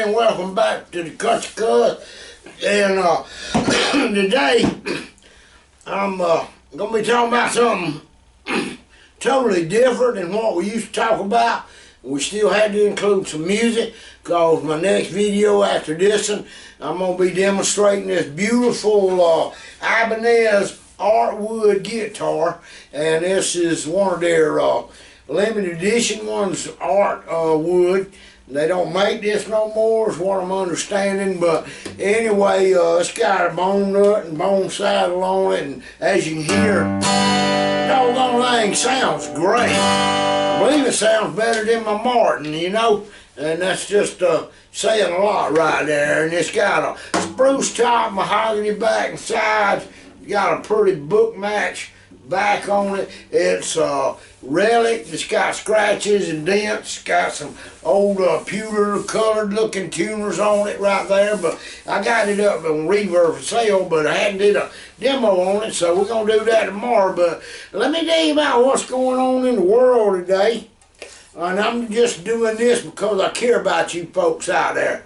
and welcome back to the Country Cuz. And today I'm gonna be talking about something totally different than what we used to talk about. We still had to include some music because my next video after this one, I'm gonna be demonstrating this beautiful Ibanez Artwood guitar, and this is one of their limited edition ones, art wood. They don't make this no more, is what I'm understanding, but anyway, it's got a bone nut and bone saddle on it, and as you can hear, doggone thing sounds great. I believe it sounds better than my Martin, you know, and that's just saying a lot right there. And it's got a spruce top, mahogany back and sides. It's got a pretty book match back on it. It's relic. It's got scratches and dents. It's got some old pewter colored looking tuners on it right there, but I got it up on reverb for sale, but I hadn't did a demo on it, so we're gonna do that tomorrow. But let me tell you about what's going on in the world today, and I'm just doing this because I care about you folks out there.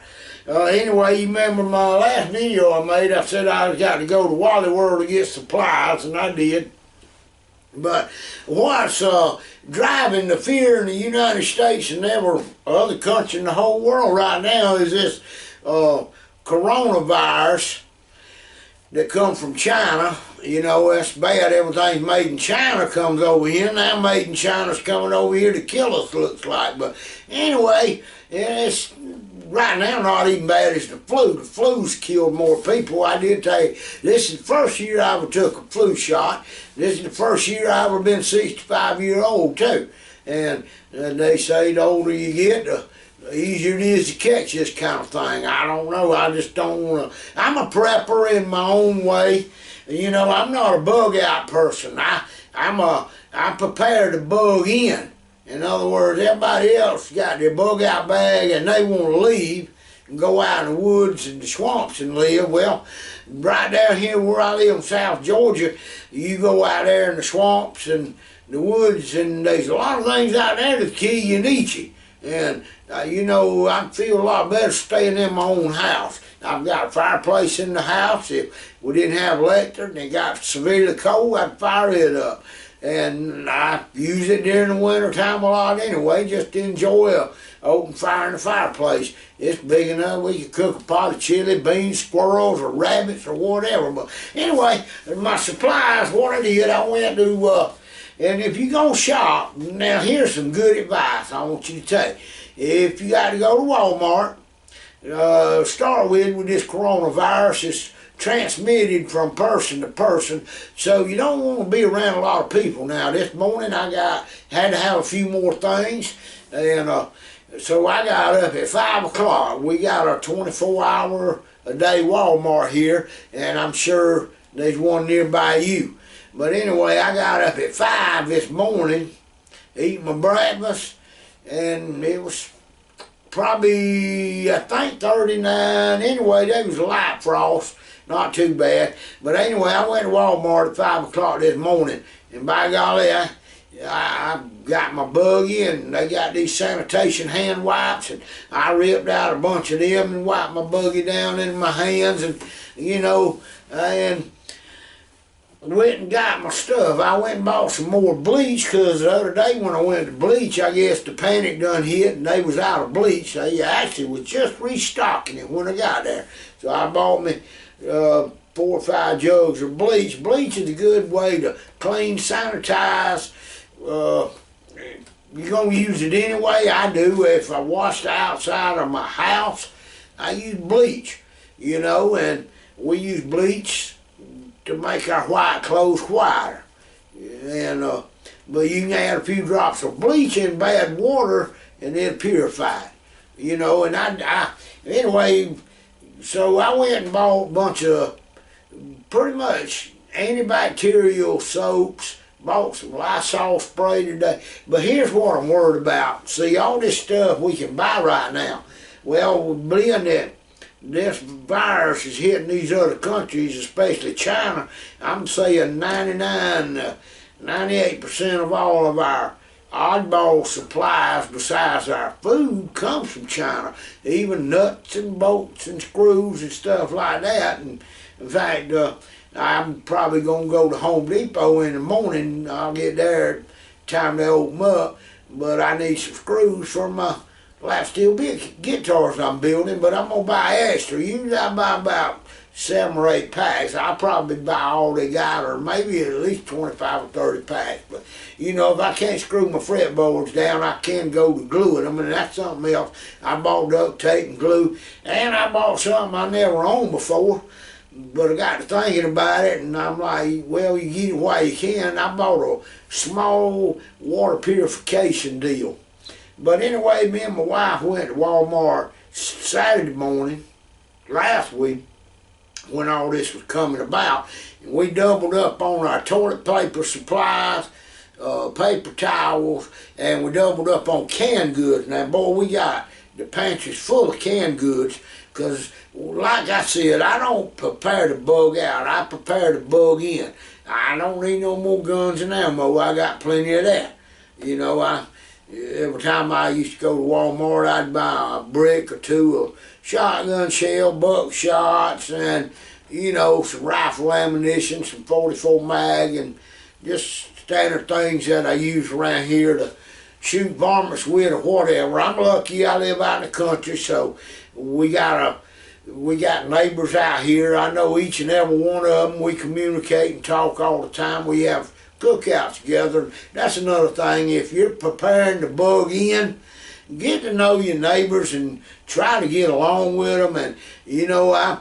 Anyway, you remember my last video I made, I said I got to go to Wally World to get supplies, and I did. But what's driving the fear in the United States and every other country in the whole world right now is this coronavirus that comes from China. You know, that's bad. Everything's made in China comes over here. Now made in China's coming over here to kill us, looks like. But anyway, it's right now not even bad as the flu. The flu's killed more people. I did tell you, this is the first year I ever took a flu shot. This is the first year I ever been 65-year-old too. And they say the older you get, the easier it is to catch this kind of thing. I don't know. I just don't want to. I'm a prepper in my own way. You know, I'm not a bug out person. I'm prepared to bug in. In other words, everybody else got their bug out bag and they want to leave and go out in the woods and the swamps and live. Well, right down here where I live in South Georgia, you go out there in the swamps and the woods, and there's a lot of things out there that kill you and eat you. And you know, I feel a lot better staying in my own house. I've got a fireplace in the house. If we didn't have electric and it got severely cold, I'd fire it up. And I use it during the winter time a lot anyway, just to enjoy a open fire in the fireplace. It's big enough we could cook a pot of chili, beans, squirrels, or rabbits, or whatever. But anyway, my supplies, what I did, I went to, and if you go shop, now here's some good advice I want you to take. If you got to go to Walmart, start with this coronavirus. It's transmitted from person to person, so you don't want to be around a lot of people. Now this morning I had to have a few more things, and so I got up at 5 o'clock. We got a 24-hour-a-day Walmart here, and I'm sure there's one nearby you. But anyway, I got up at 5 this morning, eating my breakfast, and it was probably, I think, 39. Anyway, there was a light frost. Not too bad. But anyway, I went to Walmart at 5 o'clock this morning, and by golly, I got my buggy, and they got these sanitation hand wipes, and I ripped out a bunch of them and wiped my buggy down in my hands, and you know, and went and got my stuff. I went and bought some more bleach, because the other day when I went to bleach, I guess the panic done hit and they was out of bleach. They actually was just restocking it when I got there. So I bought me 4 or 5 jugs of bleach. Bleach is a good way to clean, sanitize. You're going to use it anyway. I do. If I wash the outside of my house, I use bleach, you know, and we use bleach to make our white clothes whiter. And but you can add a few drops of bleach in bad water and it'll purify it, you know. And anyway, so I went and bought a bunch of pretty much antibacterial soaps, bought some Lysol spray today. But here's what I'm worried about. See, all this stuff we can buy right now. Well, being that this virus is hitting these other countries, especially China, I'm saying 98% of all of our oddball supplies besides our food comes from China. Even nuts and bolts and screws and stuff like that. And in fact, I'm probably going to go to Home Depot in the morning. I'll get there time they open up. But I need some screws for my lap steel guitars I'm building. But I'm going to buy extra. Usually I buy about 7 or 8 packs. I'll probably buy all they got, or maybe at least 25 or 30 packs. But you know, if I can't screw my fretboards down, I can go to gluing them, and that's something else. I bought duct tape and glue, and I bought something I never owned before. But I got to thinking about it, and I'm like, well, you get it while you can. I bought a small water purification deal. But anyway, me and my wife went to Walmart Saturday morning last week, when all this was coming about, and we doubled up on our toilet paper supplies, paper towels, and we doubled up on canned goods. Now, boy, we got the pantries full of canned goods, because, like I said, I don't prepare to bug out. I prepare to bug in. I don't need no more guns and ammo. I got plenty of that. You know, every time I used to go to Walmart, I'd buy a brick or two of shotgun shell, buckshots, and, you know, some rifle ammunition, some 44 mag, and just standard things that I use around here to shoot varmints with or whatever. I'm lucky I live out in the country, so we got neighbors out here. I know each and every one of them. We communicate and talk all the time. We have cookouts together. That's another thing. If you're preparing to bug in, get to know your neighbors and try to get along with them. And you know,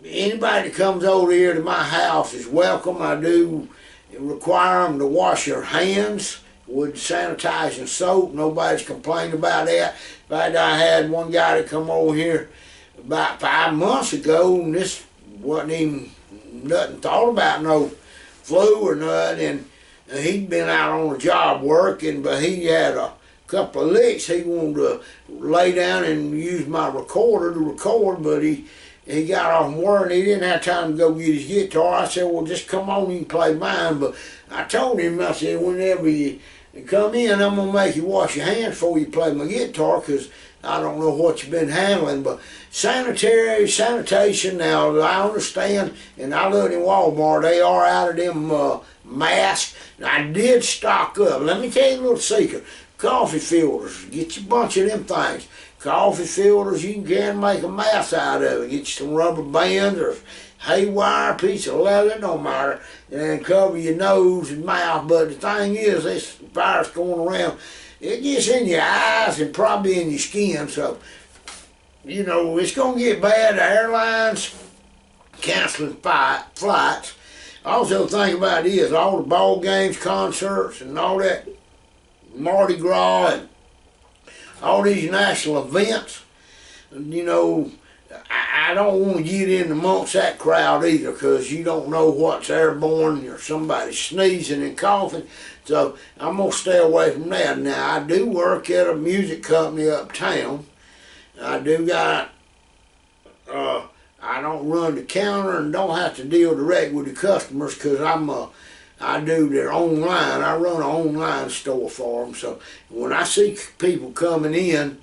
anybody that comes over here to my house is welcome. I do require them to wash their hands with sanitizing soap. Nobody's complained about that. In fact, I had one guy that come over here about 5 months ago, and this wasn't even nothing thought about, no flu or nothing, and he'd been out on a job working, but he had a couple of licks. He wanted to lay down and use my recorder to record, but he got off work and he didn't have time to go get his guitar. I said, well, just come on, you can play mine. But I told him, I said, whenever you come in, I'm going to make you wash your hands before you play my guitar, because I don't know what you've been handling. But sanitation, now I understand, and I looked in Walmart, they are out of them masks. I did stock up. Let me tell you a little secret. Coffee filters, get you a bunch of them things. Coffee filters, you can make a mask out of it. Get you some rubber bands or haywire, piece of leather, don't matter, and cover your nose and mouth. But the thing is, this virus going around, it gets in your eyes and probably in your skin. So, you know, it's going to get bad. The airlines canceling flights. Also, think about this, all the ball games, concerts, and all that Mardi Gras and all these national events. You know, I don't want to get in amongst that crowd either, because you don't know what's airborne, or somebody sneezing and coughing. So I'm going to stay away from that. Now, I do work at a music company uptown. I do got, I don't run the counter and don't have to deal direct with the customers, because I do their online. I run an online store for them. So when I see people coming in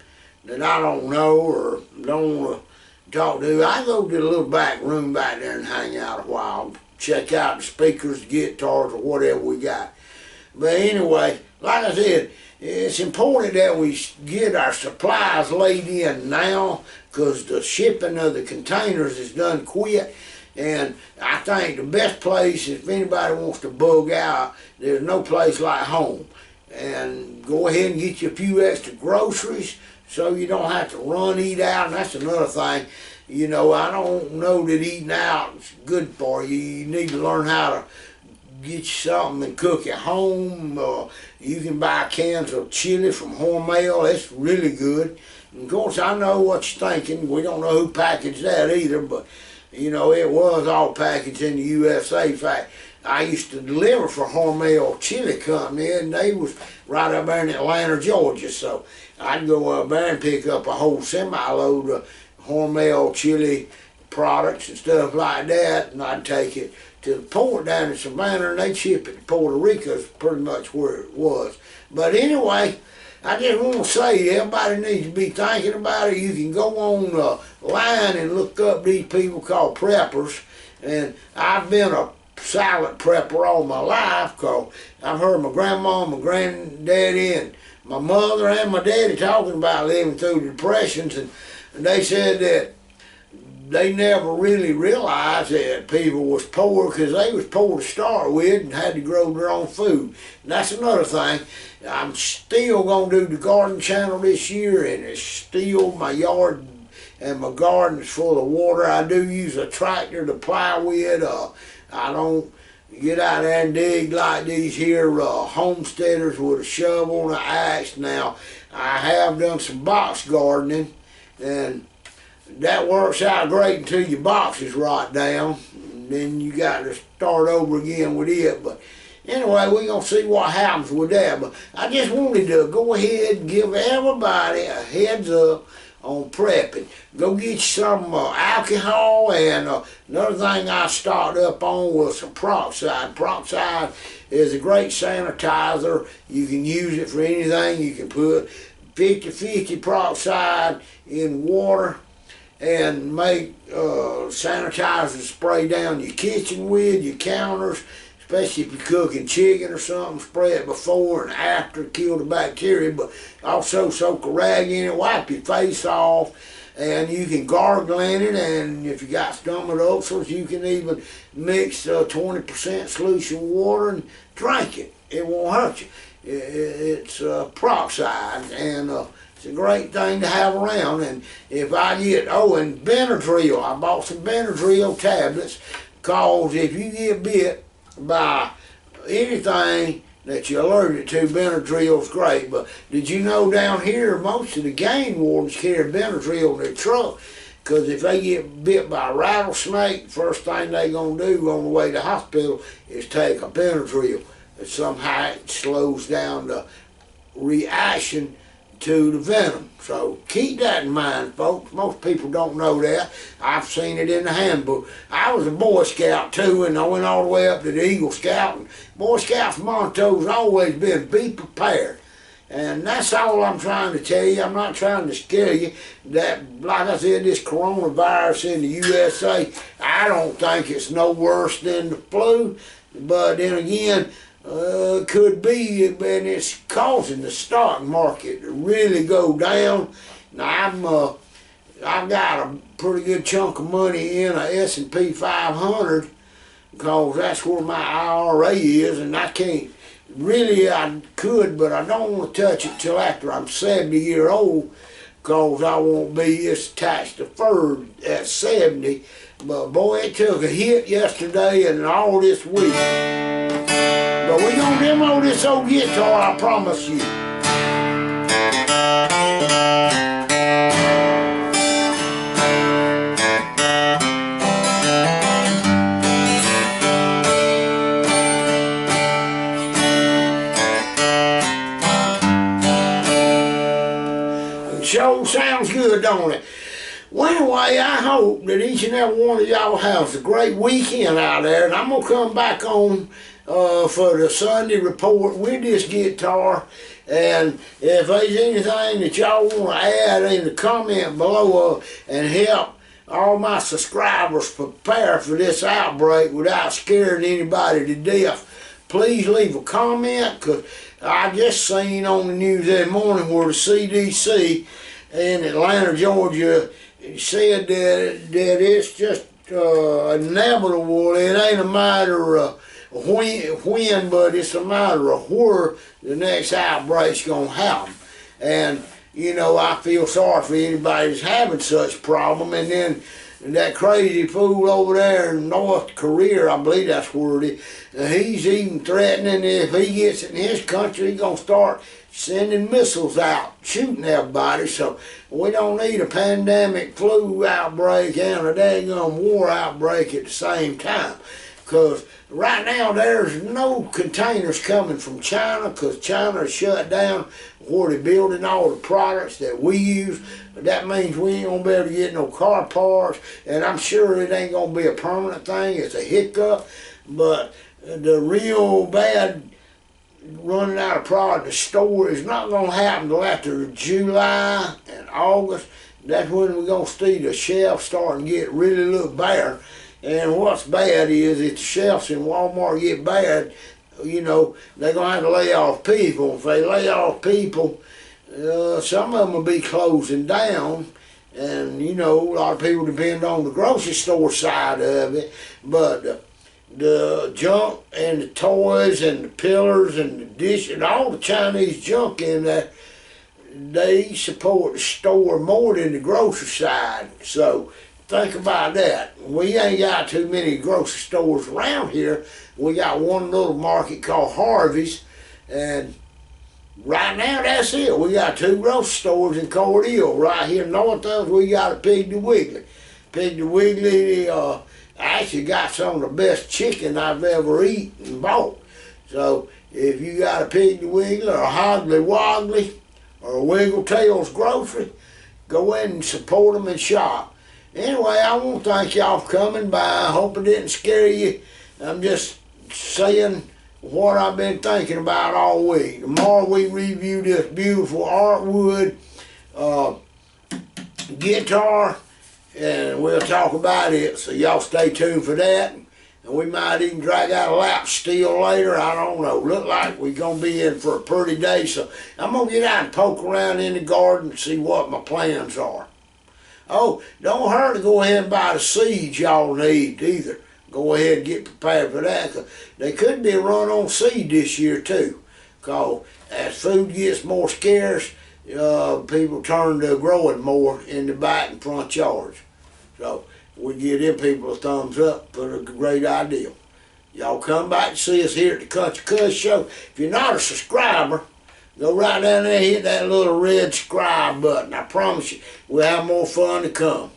that I don't know or don't want to talk to, I go to the little back room back there and hang out a while, check out the speakers, guitars, or whatever we got. But anyway, like I said, it's important that we get our supplies laid in now, because the shipping of the containers is done quick. And I think the best place, if anybody wants to bug out, there's no place like home. And go ahead and get you a few extra groceries so you don't have to run, eat out. And that's another thing. You know, I don't know that eating out is good for you. You need to learn how to get you something and cook at home. You can buy cans of chili from Hormel. It's really good. And of course, I know what you're thinking. We don't know who packaged that either, but you know, it was all packaged in the USA. In fact, I used to deliver for Hormel Chili Company, and they was right up there in Atlanta, Georgia. So I'd go up there and pick up a whole semi-load of Hormel chili products and stuff like that, and I'd take it to the port down in Savannah, and they'd ship it to Puerto Rico, is pretty much where it was. But anyway, I just want to say, everybody needs to be thinking about it. You can go online and look up these people called preppers, and I've been a silent prepper all my life, because I've heard my grandma, my granddaddy, and my mother and my daddy talking about living through the depressions, and they said that they never really realized that people was poor because they was poor to start with and had to grow their own food. And that's another thing. I'm still going to do the garden channel this year, and it's still my yard and my garden is full of water. I do use a tractor to plow with. I don't get out there and dig like these here homesteaders with a shovel and an axe. Now, I have done some box gardening, and that works out great until your box is rot down. And then you got to start over again with it. But anyway, we're going to see what happens with that. But I just wanted to go ahead and give everybody a heads up on prepping. Go get you some alcohol, and another thing I stocked up on was some peroxide. Peroxide is a great sanitizer. You can use it for anything. You can put 50-50 peroxide in water and make sanitizer to spray down your kitchen with, your counters, especially if you're cooking chicken or something. Spray it before and after to kill the bacteria, but also soak a rag in it, wipe your face off, and you can gargle in it. And if you got stomach ulcers, you can even mix 20% solution water and drink it. It won't hurt you. It's peroxide, and it's a great thing to have around. And if I get, and Benadryl, I bought some Benadryl tablets, because if you get bit by anything that you're allergic to, Benadryl's great. But did you know down here, most of the game wardens carry Benadryl in their truck? Because if they get bit by a rattlesnake, first thing they're going to do on the way to the hospital is take a Benadryl. And somehow it slows down the reaction to the venom. So keep that in mind, folks. Most people don't know that. I've seen it in the handbook. I was a Boy Scout too, and I went all the way up to the Eagle Scout. And Boy Scout's motto's always been be prepared. And that's all I'm trying to tell you. I'm not trying to scare you. That, like I said, this coronavirus in the USA, I don't think it's no worse than the flu. But then again, could be, and it's causing the stock market to really go down. Now I've got a pretty good chunk of money in a S&P 500, because that's where my IRA is, and I can't really, I could, but I don't want to touch it till after I'm 70 years old, because I won't be as tax deferred at 70. But boy, it took a hit yesterday and all this week. But we're going to demo this old guitar, I promise you. It sure sounds good, don't it? Well, anyway, I hope that each and every one of y'all has a great weekend out there, and I'm going to come back on for the Sunday report with this guitar. And if there's anything that y'all want to add in the comment below and help all my subscribers prepare for this outbreak without scaring anybody to death, please leave a comment, because I just seen on the news that morning where the CDC in Atlanta, Georgia, said that it's just inevitable. It ain't a matter of when, but it's a matter of where the next outbreak's going to happen. And, you know, I feel sorry for anybody that's having such a problem. And then that crazy fool over there in North Korea, I believe that's where it is, he's even threatening if he gets in his country, he's going to start sending missiles out, shooting everybody. So we don't need a pandemic flu outbreak and a daggone war outbreak at the same time. Because right now there's no containers coming from China, because China is shut down where they're building all the products that we use. That means we ain't gonna be able to get no car parts, and I'm sure it ain't gonna be a permanent thing. It's a hiccup, but the real bad running out of product in the store is not gonna happen till after July and August. That's when we're gonna see the shelves starting to get really look bare. And what's bad is if the shelves in Walmart get bad, you know, they're going to have to lay off people. If they lay off people, some of them will be closing down. And, you know, a lot of people depend on the grocery store side of it. But the junk and the toys and the pillars and the dish and all the Chinese junk in there, they support the store more than the grocery side. So think about that. We ain't got too many grocery stores around here. We got one little market called Harvey's, and right now that's it. We got 2 grocery stores in Cordell. Right here north of us, we got a Piggly Wiggly. Piggly Wiggly actually got some of the best chicken I've ever eaten and bought. So if you got a Piggly Wiggly or a Hoggly Woggly or a Wiggle Tails grocery, go in and support them and shop. Anyway, I want to thank y'all for coming by. I hope it didn't scare you. I'm just saying what I've been thinking about all week. Tomorrow we review this beautiful artwood guitar, and we'll talk about it. So y'all stay tuned for that. And we might even drag out a lap steel later. I don't know. Look like we're going to be in for a pretty day. So I'm going to get out and poke around in the garden and see what my plans are. Oh, don't hurt to go ahead and buy the seeds y'all need either. Go ahead and get prepared for that. 'Cause they could be a run on seed this year too. Because as food gets more scarce, people turn to growing more in the back and front yards. So we give them people a thumbs up for a great idea. Y'all come back and see us here at the Country Cuss Show. If you're not a subscriber, go right down there and hit that little red subscribe button. I promise you, we'll have more fun to come.